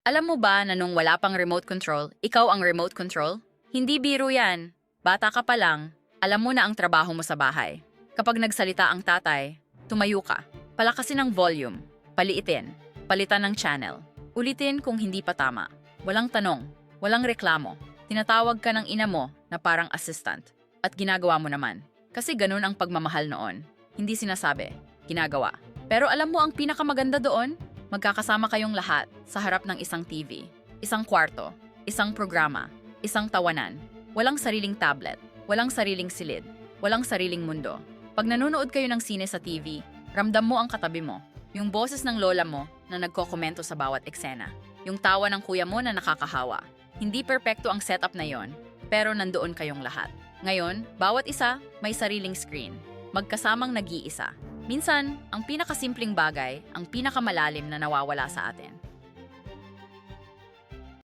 Alam mo ba na nung wala pang remote control, ikaw ang remote control? Hindi biro yan. Bata ka pa lang, alam mo na ang trabaho mo sa bahay. Kapag nagsalita ang tatay, tumayo ka. Palakasin ang volume, paliitin, palitan ng channel. Ulitin kung hindi pa tama. Walang tanong, walang reklamo. Tinatawag ka ng ina mo na parang assistant. At ginagawa mo naman. Kasi ganun ang pagmamahal noon. Hindi sinasabi, ginagawa. Pero alam mo ang pinakamaganda doon? Magkakasama kayong lahat sa harap ng isang TV, isang kwarto, isang programa, isang tawanan. Walang sariling tablet, walang sariling silid, walang sariling mundo. Pag nanonood kayo ng sine sa TV, ramdam mo ang katabi mo. Yung boses ng lola mo na nagkokomento sa bawat eksena. Yung tawa ng kuya mo na nakakahawa. Hindi perpekto ang setup na yon, pero nandoon kayong lahat. Ngayon, bawat isa may sariling screen. Magkasamang nag-iisa. Minsan, ang pinakasimpleng bagay, ang pinakamalalim na nawawala sa atin.